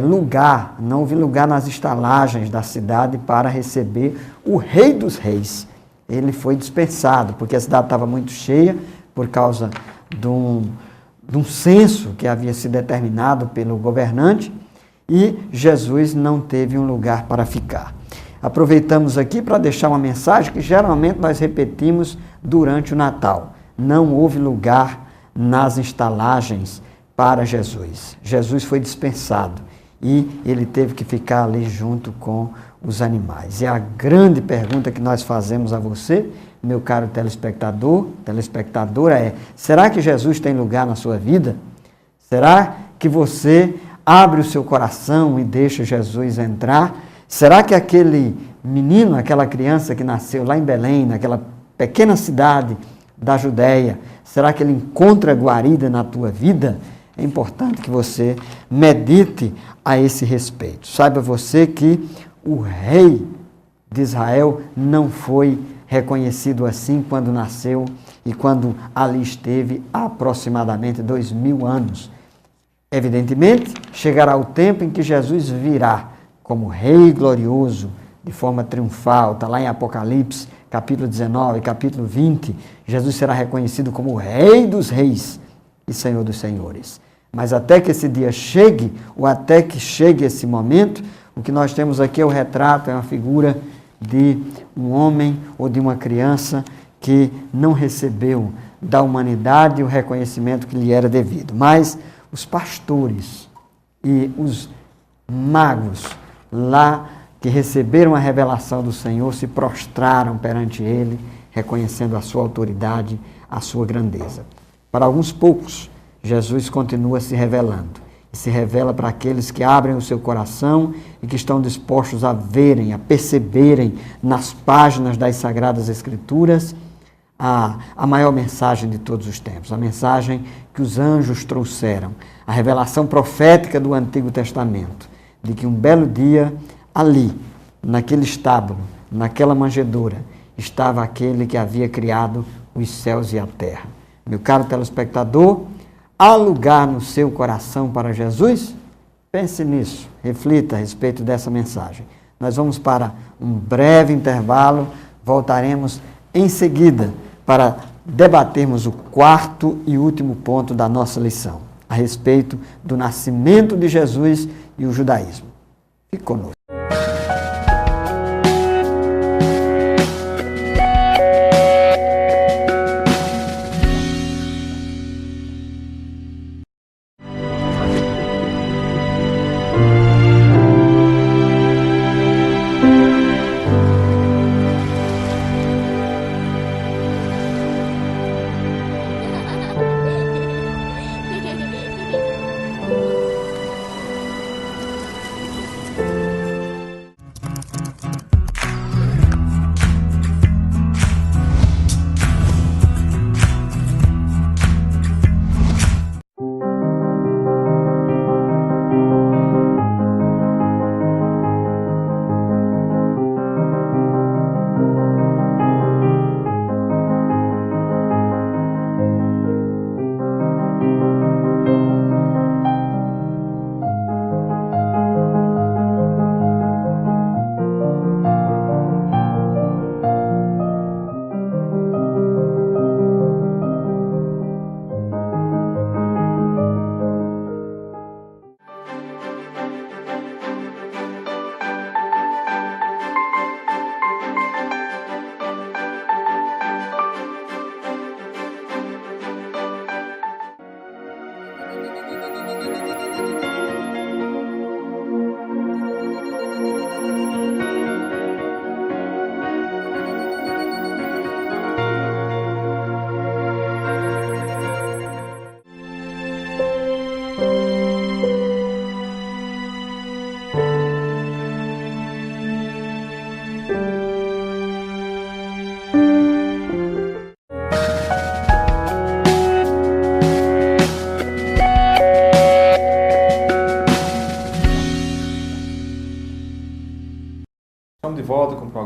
lugar nas estalagens da cidade para receber o rei dos reis. Ele foi dispensado, porque a cidade estava muito cheia por causa de um censo que havia sido determinado pelo governante, e Jesus não teve um lugar para ficar. Aproveitamos aqui para deixar uma mensagem que geralmente nós repetimos durante o Natal. Não houve lugar nas estalagens para Jesus. Jesus foi dispensado e ele teve que ficar ali junto com os animais. E a grande pergunta que nós fazemos a você, meu caro telespectadora, é: será que Jesus tem lugar na sua vida? Será que você abre o seu coração e deixa Jesus entrar? Será que aquele menino, aquela criança que nasceu lá em Belém, naquela pequena cidade da Judéia, será que ele encontra guarida na tua vida? É importante que você medite a esse respeito. Saiba você que o rei de Israel não foi reconhecido assim quando nasceu e quando ali esteve há aproximadamente 2000 anos. Evidentemente, chegará o tempo em que Jesus virá como rei glorioso, de forma triunfal. Está lá em Apocalipse, capítulo 19, capítulo 20. Jesus será reconhecido como o rei dos reis e senhor dos senhores. Mas até que esse dia chegue, ou até que chegue esse momento, o que nós temos aqui é o retrato, é uma figura de um homem ou de uma criança que não recebeu da humanidade o reconhecimento que lhe era devido. Mas os pastores e os magos lá que receberam a revelação do Senhor se prostraram perante ele, reconhecendo a sua autoridade, a sua grandeza. Para alguns poucos, Jesus continua se revelando. E se revela para aqueles que abrem o seu coração e que estão dispostos a verem, a perceberem nas páginas das Sagradas Escrituras a maior mensagem de todos os tempos, a mensagem que os anjos trouxeram, a revelação profética do Antigo Testamento, de que um belo dia, ali, naquele estábulo, naquela manjedoura, estava aquele que havia criado os céus e a terra. Meu caro telespectador, há lugar no seu coração para Jesus? Pense nisso, reflita a respeito dessa mensagem. Nós vamos para um breve intervalo, voltaremos em seguida para debatermos o quarto e último ponto da nossa lição, a respeito do nascimento de Jesus e o judaísmo. Fique conosco.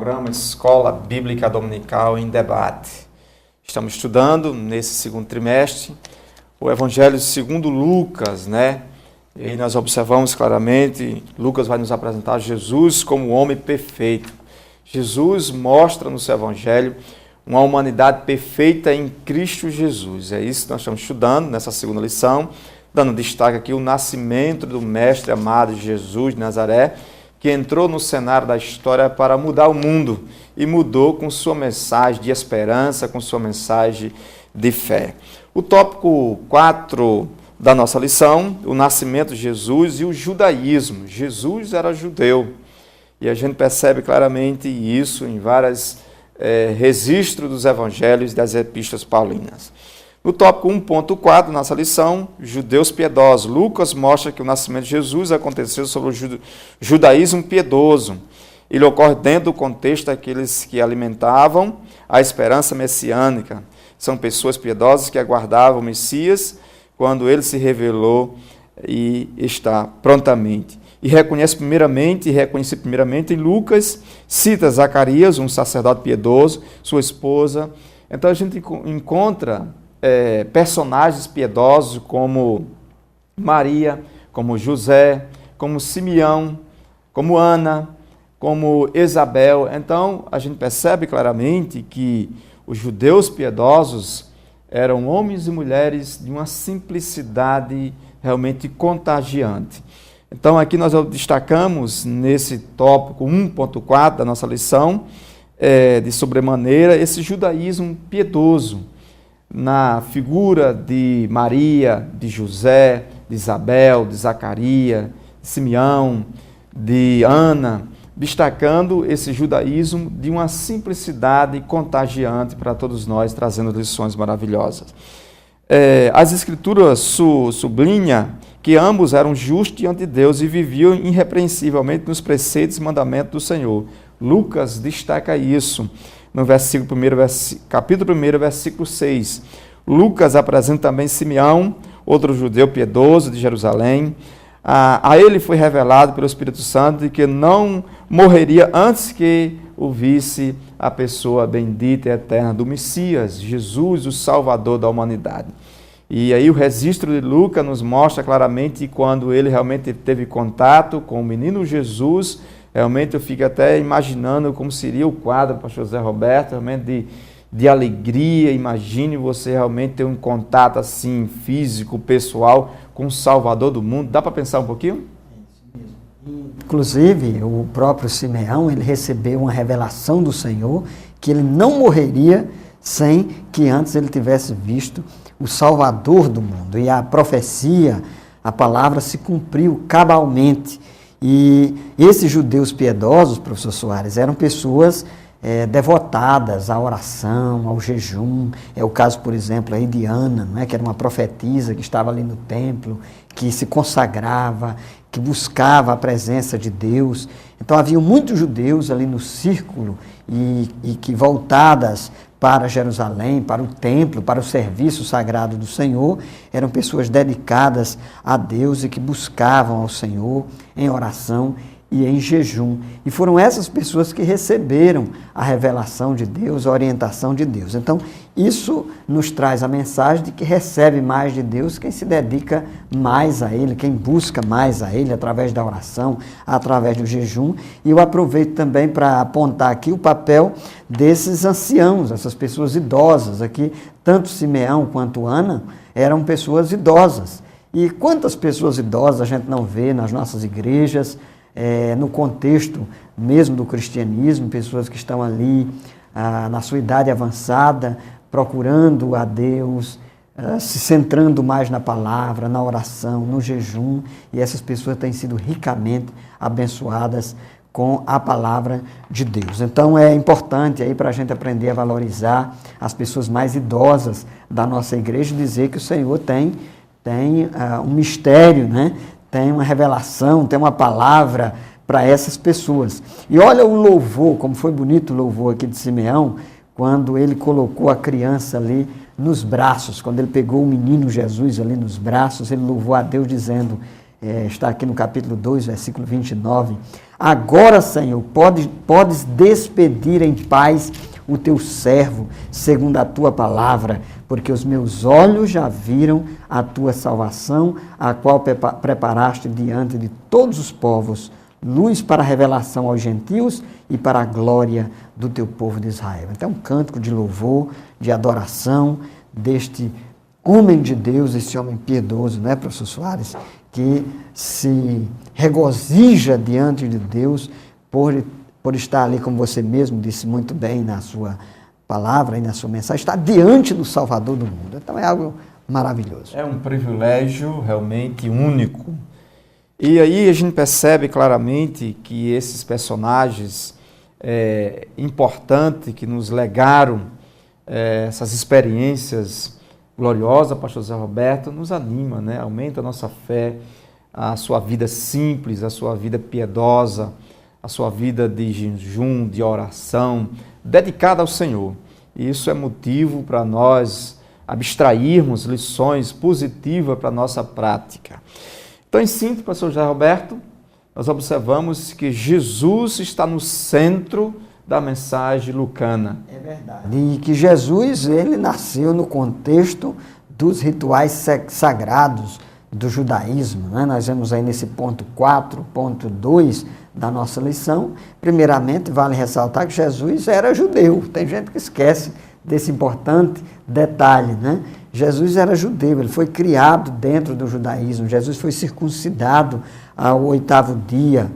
programa Escola Bíblica Dominical em Debate. Estamos estudando nesse segundo trimestre o Evangelho segundo Lucas, né? E aí nós observamos claramente, Lucas vai nos apresentar Jesus como o homem perfeito. Jesus mostra no seu Evangelho uma humanidade perfeita em Cristo Jesus. É isso que nós estamos estudando nessa segunda lição, dando destaque aqui o nascimento do Mestre amado Jesus de Nazaré, que entrou no cenário da história para mudar o mundo e mudou com sua mensagem de esperança, com sua mensagem de fé. O tópico 4 da nossa lição, o nascimento de Jesus e o judaísmo. Jesus era judeu e a gente percebe claramente isso em vários registros dos evangelhos e das epístolas paulinas. No tópico 1.4 da nossa lição, judeus piedosos. Lucas mostra que o nascimento de Jesus aconteceu sobre o judaísmo piedoso. Ele ocorre dentro do contexto daqueles que alimentavam a esperança messiânica. São pessoas piedosas que aguardavam o Messias quando ele se revelou e está prontamente. E reconhece primeiramente em Lucas, cita Zacarias, um sacerdote piedoso, sua esposa. Então a gente encontra personagens piedosos como Maria, como José, como Simeão, como Ana, como Isabel. Então a gente percebe claramente que os judeus piedosos eram homens e mulheres de uma simplicidade realmente contagiante. Então aqui nós destacamos nesse tópico 1.4 da nossa lição, de sobremaneira, esse judaísmo piedoso, na figura de Maria, de José, de Isabel, de Zacarias, de Simeão, de Ana, destacando esse judaísmo de uma simplicidade contagiante para todos nós, trazendo lições maravilhosas. As Escrituras sublinham que ambos eram justos diante de Deus e viviam irrepreensivelmente nos preceitos e mandamentos do Senhor. Lucas destaca isso no capítulo 1, versículo 6. Lucas apresenta também Simeão, outro judeu piedoso de Jerusalém. A ele foi revelado pelo Espírito Santo de que não morreria antes que o visse a pessoa bendita e eterna do Messias, Jesus, o Salvador da humanidade. E aí o registro de Lucas nos mostra claramente quando ele realmente teve contato com o menino Jesus. Realmente eu fico até imaginando como seria o quadro, pastor José Roberto, realmente de alegria. Imagine você realmente ter um contato assim, físico, pessoal, com o Salvador do mundo. Dá para pensar um pouquinho? Inclusive, o próprio Simeão, ele recebeu uma revelação do Senhor que ele não morreria sem que antes ele tivesse visto o Salvador do mundo. E a profecia, a palavra se cumpriu cabalmente. E esses judeus piedosos, professor Soares, eram pessoas devotadas à oração, ao jejum. É o caso, por exemplo, aí de Ana, não é? Que era uma profetisa que estava ali no templo, que se consagrava, que buscava a presença de Deus. Então havia muitos judeus ali no círculo e que voltadas para Jerusalém, para o templo, para o serviço sagrado do Senhor, eram pessoas dedicadas a Deus e que buscavam ao Senhor em oração e em jejum. E foram essas pessoas que receberam a revelação de Deus, a orientação de Deus. Então, isso nos traz a mensagem de que recebe mais de Deus quem se dedica mais a Ele, quem busca mais a Ele, através da oração, através do jejum. E eu aproveito também para apontar aqui o papel desses anciãos, essas pessoas idosas aqui. Tanto Simeão quanto Ana eram pessoas idosas. E quantas pessoas idosas a gente não vê nas nossas igrejas, no contexto mesmo do cristianismo, pessoas que estão ali na sua idade avançada, procurando a Deus, se centrando mais na palavra, na oração, no jejum, e essas pessoas têm sido ricamente abençoadas com a palavra de Deus. Então é importante aí para a gente aprender a valorizar as pessoas mais idosas da nossa igreja e dizer que o Senhor tem um mistério, né? Tem uma revelação, tem uma palavra para essas pessoas. E olha o louvor, como foi bonito o louvor aqui de Simeão, quando ele colocou a criança ali nos braços, quando ele pegou o menino Jesus ali nos braços, ele louvou a Deus dizendo, está aqui no capítulo 2, versículo 29, Agora, Senhor, podes despedir em paz o teu servo, segundo a tua palavra, porque os meus olhos já viram a tua salvação, a qual preparaste diante de todos os povos, luz para a revelação aos gentios e para a glória do teu povo de Israel. Então, um cântico de louvor, de adoração deste homem de Deus, esse homem piedoso, né, professor Soares, que se regozija diante de Deus por estar ali, como você mesmo disse muito bem na sua palavra e na sua mensagem, está diante do Salvador do mundo. Então é algo maravilhoso. É um privilégio realmente único. E aí a gente percebe claramente que esses personagens importantes que nos legaram essas experiências gloriosas, pastor Zé Roberto, nos anima, né? Aumenta a nossa fé, a sua vida simples, a sua vida piedosa, a sua vida de jejum, de oração, dedicada ao Senhor. E isso é motivo para nós abstrairmos lições positivas para a nossa prática. Então, em síntese, pastor José Roberto, nós observamos que Jesus está no centro da mensagem lucana. É verdade. E que Jesus, ele nasceu no contexto dos rituais sagrados do judaísmo, né? Nós vemos aí nesse ponto 4, ponto 2 da nossa lição. Primeiramente, vale ressaltar que Jesus era judeu. Tem gente que esquece desse importante detalhe, né? Jesus era judeu, ele foi criado dentro do judaísmo. Jesus foi circuncidado ao 8º dia.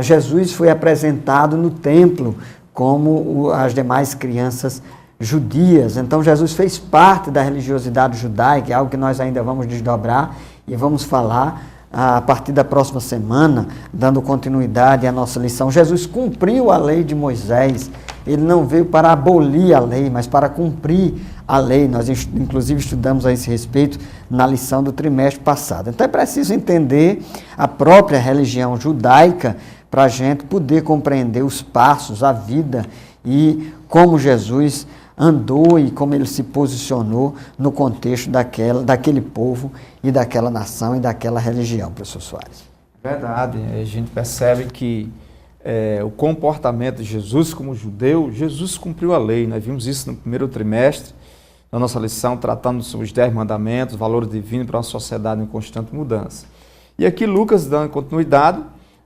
Jesus foi apresentado no templo como as demais crianças judias. Então, Jesus fez parte da religiosidade judaica, é algo que nós ainda vamos desdobrar e vamos falar a partir da próxima semana, dando continuidade à nossa lição. Jesus cumpriu a lei de Moisés. Ele não veio para abolir a lei, mas para cumprir a lei. Nós, inclusive, estudamos a esse respeito na lição do trimestre passado. Então, é preciso entender a própria religião judaica para a gente poder compreender os passos, a vida e como Jesus andou e como ele se posicionou no contexto daquele povo e daquela nação e daquela religião, professor Soares. Verdade, a gente percebe que o comportamento de Jesus como judeu, Jesus cumpriu a lei. Nós vimos isso no primeiro trimestre, na nossa lição, tratando sobre os 10 mandamentos, valores divinos para uma sociedade em constante mudança. E aqui Lucas, dando continuidade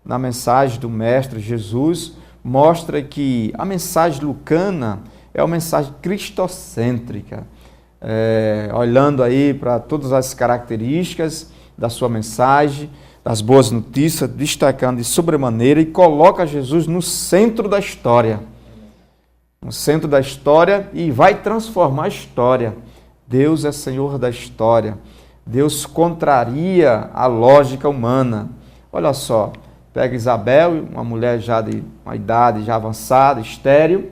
na mensagem do Mestre Jesus, mostra que a mensagem lucana é uma mensagem cristocêntrica, olhando aí para todas as características da sua mensagem, das boas notícias, destacando de sobremaneira e coloca Jesus no centro da história. No centro da história e vai transformar a história. Deus é Senhor da história. Deus contraria a lógica humana. Olha só, pega Isabel, uma mulher já de uma idade já avançada, estéril,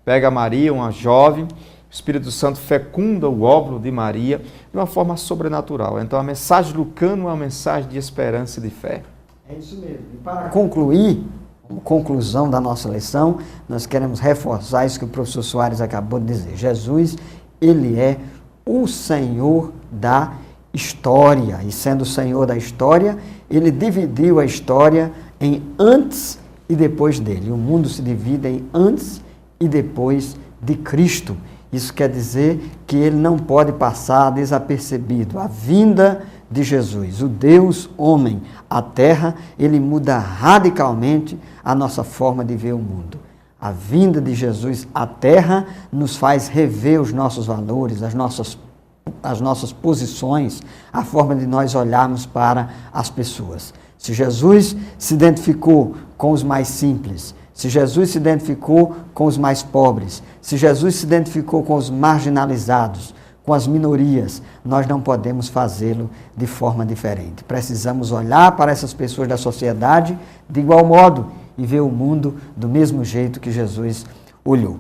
pega Maria, uma jovem, o Espírito Santo fecunda o óvulo de Maria de uma forma sobrenatural. Então a mensagem lucana é uma mensagem de esperança e de fé. É isso mesmo. E para concluir, como conclusão da nossa lição, nós queremos reforçar isso que o professor Soares acabou de dizer. Jesus, ele é o Senhor da história. E sendo o Senhor da história, ele dividiu a história em antes e depois dele. O mundo se divide em antes e depois de Cristo. Isso quer dizer que ele não pode passar desapercebido. A vinda de Jesus, o Deus homem, à terra, ele muda radicalmente a nossa forma de ver o mundo. A vinda de Jesus à terra nos faz rever os nossos valores, as nossas posições, a forma de nós olharmos para as pessoas. Se Jesus se identificou com os mais simples, se Jesus se identificou com os mais pobres, se Jesus se identificou com os marginalizados, com as minorias, nós não podemos fazê-lo de forma diferente. Precisamos olhar para essas pessoas da sociedade de igual modo e ver o mundo do mesmo jeito que Jesus olhou.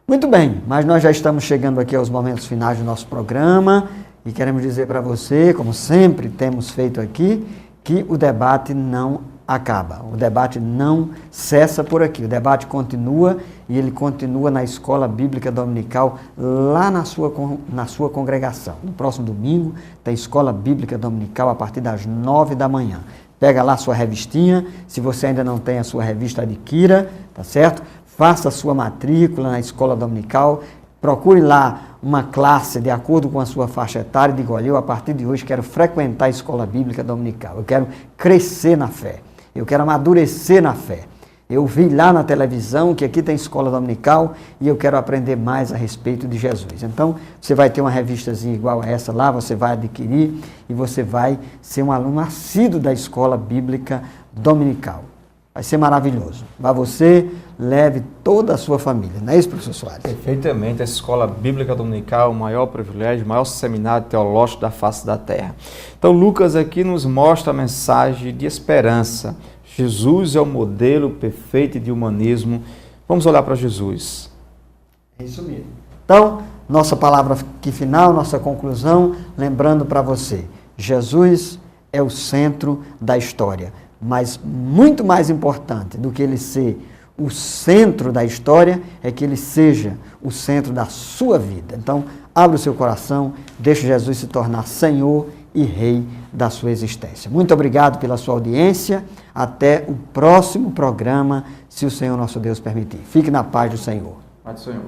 Muito bem, mas nós já estamos chegando aqui aos momentos finais do nosso programa e queremos dizer para você, como sempre temos feito aqui, que o debate não acaba. O debate não cessa por aqui. O debate continua e ele continua na Escola Bíblica Dominical lá na sua congregação. No próximo domingo tem Escola Bíblica Dominical a partir das 9 da manhã. Pega lá a sua revistinha, se você ainda não tem a sua revista, adquira, tá certo? Faça a sua matrícula na escola dominical, procure lá uma classe de acordo com a sua faixa etária e diga, olha, eu a partir de hoje quero frequentar a escola bíblica dominical, eu quero crescer na fé, eu quero amadurecer na fé. Eu vi lá na televisão que aqui tem escola dominical e eu quero aprender mais a respeito de Jesus. Então, você vai ter uma revistazinha igual a essa lá, você vai adquirir e você vai ser um aluno assíduo da escola bíblica dominical. Vai ser maravilhoso. Vá você, leve toda a sua família. Não é isso, professor Soares? Perfeitamente. A escola bíblica dominical é o maior privilégio, o maior seminário teológico da face da terra. Então, Lucas aqui nos mostra a mensagem de esperança. Jesus é o modelo perfeito de humanismo. Vamos olhar para Jesus. É isso mesmo. Então, nossa palavra aqui final, nossa conclusão, lembrando para você, Jesus é o centro da história, mas muito mais importante do que ele ser o centro da história, é que ele seja o centro da sua vida. Então, abra o seu coração, deixe Jesus se tornar Senhor e Rei da sua existência. Muito obrigado pela sua audiência. Até o próximo programa, se o Senhor nosso Deus permitir. Fique na paz do Senhor. Paz do Senhor.